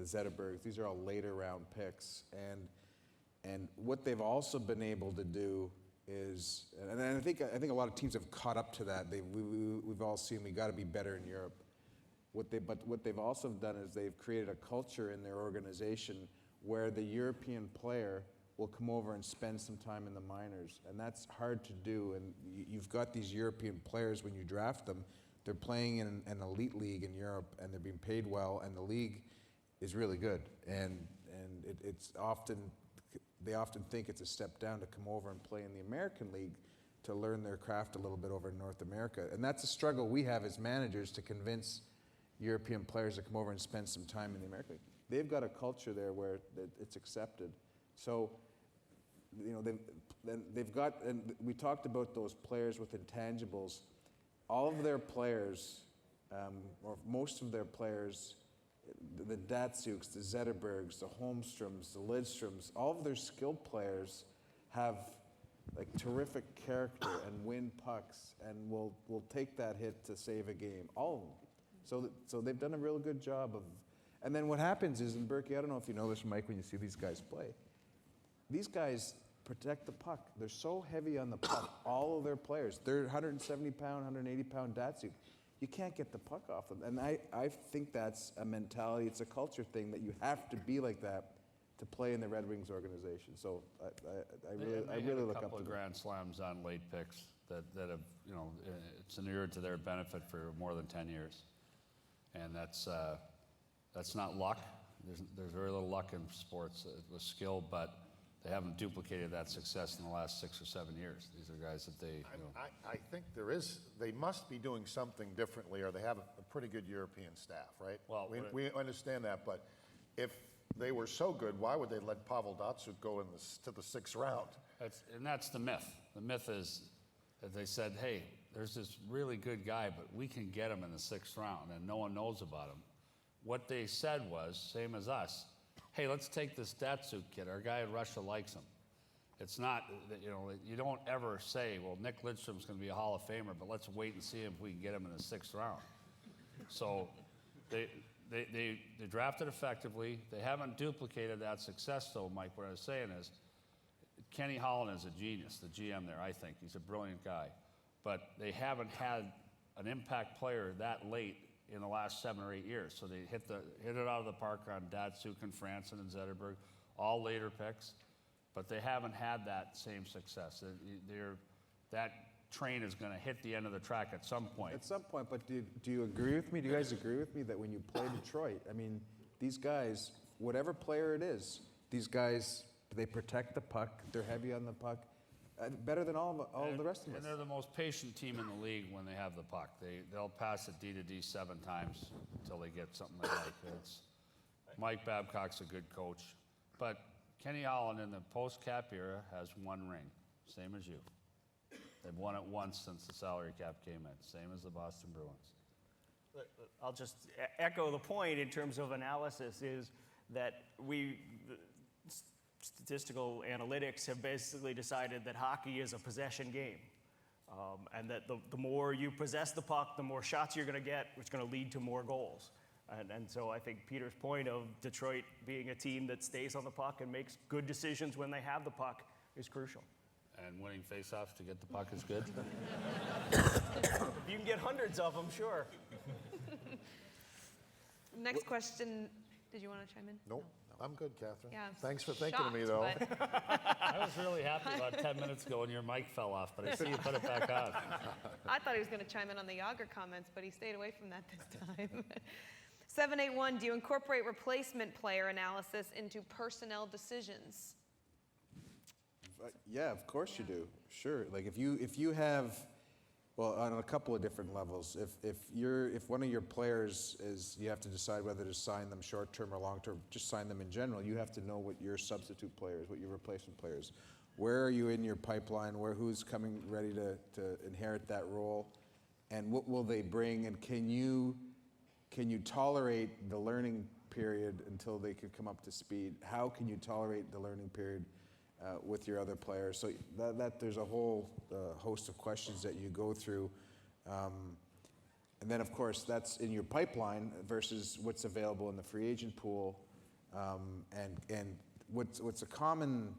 Zetterbergs. These are all later round picks, and what they've also been able to do is, and I think a lot of teams have caught up to that. We've all seen we got to be better in Europe. But what they've also done is they've created a culture in their organization where the European player will come over and spend some time in the minors, and that's hard to do. And you've got these European players, when you draft them, they're playing in an elite league in Europe, and they're being paid well, and the league is really good. And they often think it's a step down to come over and play in the American League to learn their craft a little bit over in North America. And that's a struggle we have as managers, to convince European players to come over and spend some time in the American League. They've got a culture there where it's accepted. So, they've got, and we talked about those players with intangibles. All of their players, or most of their players, the Datsyuks, the Zetterbergs, the Holmstroms, the Lidströms, all of their skilled players have like terrific character and win pucks and will take that hit to save a game. All of them. So they've done a real good job of, and then what happens is, in Berkey, I don't know if you know this, Mike, when you see these guys play, these guys protect the puck. They're so heavy on the puck, all of their players. They're 170-pound, 180-pound Datsyuk. You can't get the puck off them. And I think that's a mentality, it's a culture thing, that you have to be like that to play in the Red Wings organization. So I really look up to them. A couple of grand slams on late picks that have, it's inured to their benefit for more than 10 years. And that's not luck. There's very little luck in sports with skill, but they haven't duplicated that success in the last 6 or 7 years. These are guys that they. I think they must be doing something differently, or they have a pretty good European staff, right? Well, we understand that, but if they were so good, why would they let Pavel Datsyuk go to the 6th round? That's the myth. The myth is that they said, hey, there's this really good guy, but we can get him in the 6th round, and no one knows about him. What they said was, same as us, hey, let's take this Datsuk kid. Our guy in Russia likes him. It's not, you don't ever say, well, Nick Lidstrom's going to be a Hall of Famer, but let's wait and see if we can get him in the 6th round. So they drafted effectively. They haven't duplicated that success, though, Mike. What I was saying is, Kenny Holland is a genius, the GM there, I think. He's a brilliant guy. But they haven't had an impact player that late in the last 7 or 8 years. So they hit it out of the park on Datsuk and Franson and Zetterberg, all later picks. But they haven't had that same success. That train is going to hit the end of the track at some point. At some point, but do you agree with me? Do you guys agree with me that when you play Detroit, I mean, these guys, whatever player it is, these guys, they protect the puck. They're heavy on the puck, better than all the rest of us. And they're the most patient team in the league when they have the puck. They'll pass it D to D 7 times until they get something they like. Mike Babcock's a good coach, but Kenny Holland in the post-cap era has 1 ring, same as you. They've won it once since the salary cap came in, same as the Boston Bruins. I'll just echo the point in terms of analysis is that statistical analytics have basically decided that hockey is a possession game. And that the more you possess the puck, the more shots you're going to get, which is going to lead to more goals. And so I think Peter's point of Detroit being a team that stays on the puck and makes good decisions when they have the puck is crucial. And winning faceoffs to get the puck is good. If you can get hundreds of them, sure. Next question. Did you want to chime in? Nope, I'm good, Catherine. Yeah, Thanks for thinking of me, shocked, though. but- I was really happy about 10 minutes ago when your mic fell off, but I see you put it back on. I thought he was going to chime in on the Yager comments, but he stayed away from that this time. 781, do you incorporate replacement player analysis into personnel decisions? Yeah, of course you do. Sure. Like if you have, well, on a couple of different levels. If one of your players is, you have to decide whether to sign them short term or long term. Just sign them in general. You have to know what your substitute players, what your replacement players. Where are you in your pipeline? Who's coming ready to inherit that role, and what will they bring? And can you tolerate the learning period until they can come up to speed? How can you tolerate the learning period with your other players? So that there's a whole host of questions that you go through. And then, of course, that's in your pipeline versus what's available in the free agent pool. And what's a common,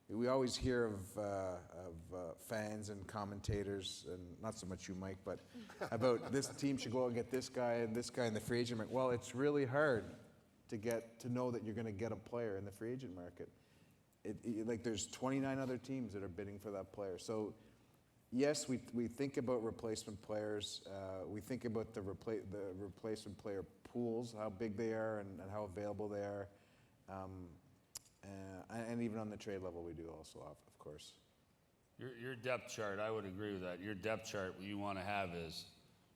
we always hear of fans and commentators, and not so much you, Mike, but about this team should go and get this guy in the free agent market. Well, it's really hard to know that you're going to get a player in the free agent market. Like there's 29 other teams that are bidding for that player. So yes, we think about replacement players. We think about the replacement player pools, how big they are and how available they are. And even on the trade level, we do also, of course. Your depth chart, I would agree with that. Your depth chart, what you want to have is,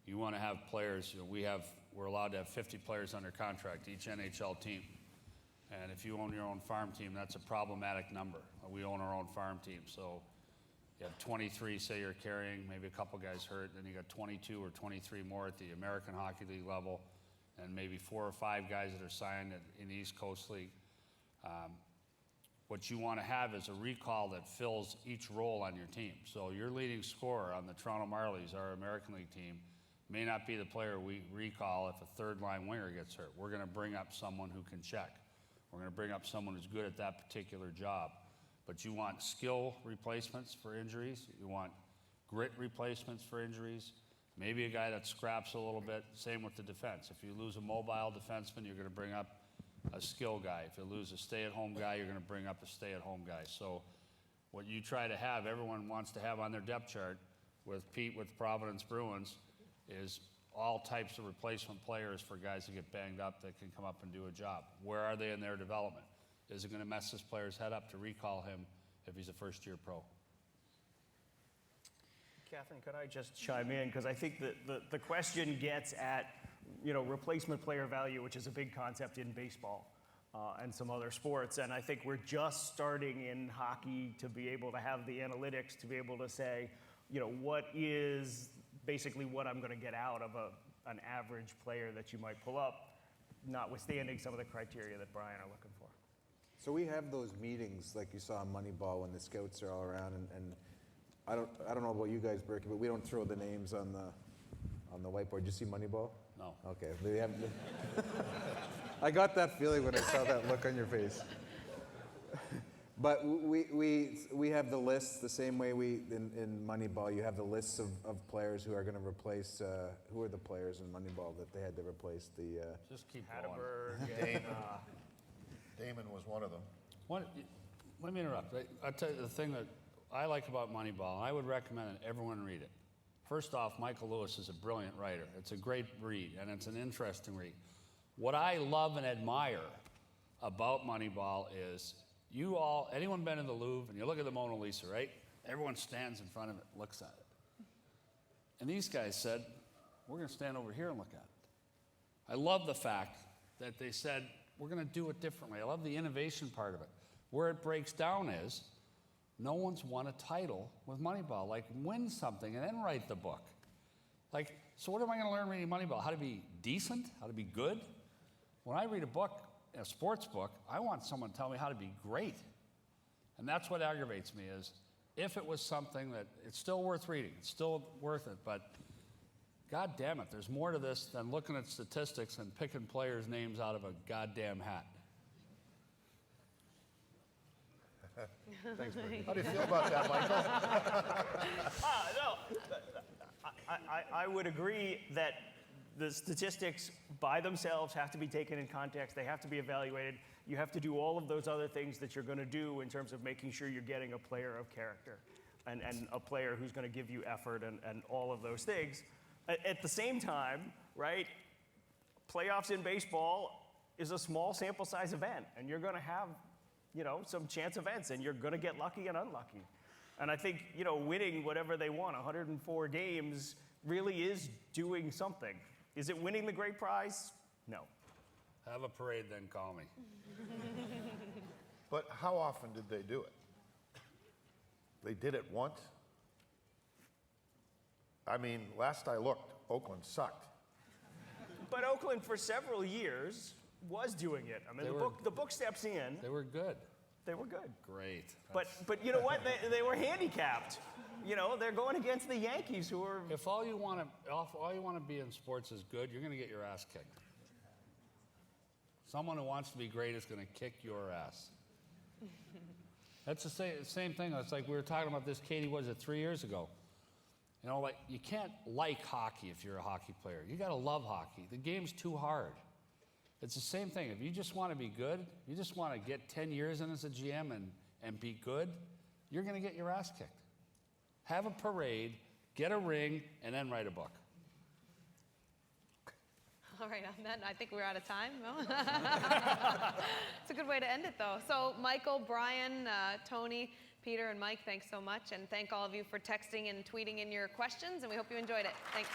you want to have players. We're allowed to have 50 players under contract, each NHL team. And if you own your own farm team, that's a problematic number. We own our own farm team, so you have 23, say you're carrying, maybe a couple guys hurt, then you got 22 or 23 more at the American Hockey League level, and maybe 4 or 5 guys that are signed in the East Coast League. What you want to have is a recall that fills each role on your team. So your leading scorer on the Toronto Marlies, our American League team, may not be the player we recall if a third-line winger gets hurt. We're going to bring up someone who can check. We're going to bring up someone who's good at that particular job. But you want skill replacements for injuries. You want grit replacements for injuries. Maybe a guy that scraps a little bit. Same with the defense. If you lose a mobile defenseman, you're going to bring up a skill guy. If you lose a stay-at-home guy, you're going to bring up a stay-at-home guy. So what you try to have, everyone wants to have on their depth chart with Pete with Providence Bruins, is all types of replacement players for guys that get banged up that can come up and do a job. Where are they in their development? Is it going to mess this player's head up to recall him if he's a first-year pro? Catherine, could I just chime in? Because I think that the question gets at, replacement player value, which is a big concept in baseball and some other sports. And I think we're just starting in hockey to be able to have the analytics to be able to say, what is basically what I'm going to get out of an average player that you might pull up, notwithstanding some of the criteria that Brian are looking for. So we have those meetings, like you saw in Moneyball, when the scouts are all around, and I don't know about you guys, Berkey, but we don't throw the names on the whiteboard. Did you see Moneyball? No. Okay. They have, I got that feeling when I saw that look on your face. But we have the lists the same way in Moneyball. You have the lists of players who are going to replace. Who are the players in Moneyball that they had to replace? Just keep going. Hatterberg, Damon was one of them. Let me interrupt. I'll tell you the thing that I like about Moneyball, and I would recommend that everyone read it. First off, Michael Lewis is a brilliant writer. It's a great read, and it's an interesting read. What I love and admire about Moneyball is anyone been in the Louvre, and you look at the Mona Lisa, right? Everyone stands in front of it, looks at it. And these guys said, we're going to stand over here and look at it. I love the fact that they said, we're going to do it differently. I love the innovation part of it. Where it breaks down is, no one's won a title with Moneyball. Like, win something and then write the book. Like, so what am I going to learn reading Moneyball? How to be decent? How to be good? When I read a book, a sports book, I want someone to tell me how to be great. And that's what aggravates me is, if it was something that it's still worth reading, it's still worth it, but God damn it, there's more to this than looking at statistics and picking players' names out of a goddamn hat. Thanks, Berkey. How do you feel about that, Michael? I would agree that the statistics by themselves have to be taken in context. They have to be evaluated. You have to do all of those other things that you're going to do in terms of making sure you're getting a player of character and a player who's going to give you effort and all of those things. At the same time, right, playoffs in baseball is a small sample size event, and you're going to have, some chance events, and you're going to get lucky and unlucky. And I think, winning whatever they want, 104 games, really is doing something. Is it winning the great prize? No. Have a parade, then call me. But how often did they do it? They did it once? I mean, last I looked, Oakland sucked. But Oakland, for several years, was doing it. I mean, the book steps in. They were good. They were good. Great. But you know what? They were handicapped. They're going against the Yankees, who are. If all you want to be in sports is good, you're going to get your ass kicked. Someone who wants to be great is going to kick your ass. That's the same thing. It's like we were talking about this, Katie, was it 3 years ago? Like, you can't like hockey if you're a hockey player. You got to love hockey. The game's too hard. It's the same thing. If you just want to be good, you just want to get 10 years in as a GM and be good, you're going to get your ass kicked. Have a parade, get a ring, and then write a book. All right, on that, I think we're out of time. No? It's a good way to end it, though. So, Michael, Brian, Tony, Peter, and Mike, thanks so much. And thank all of you for texting and tweeting in your questions, and we hope you enjoyed it. Thanks.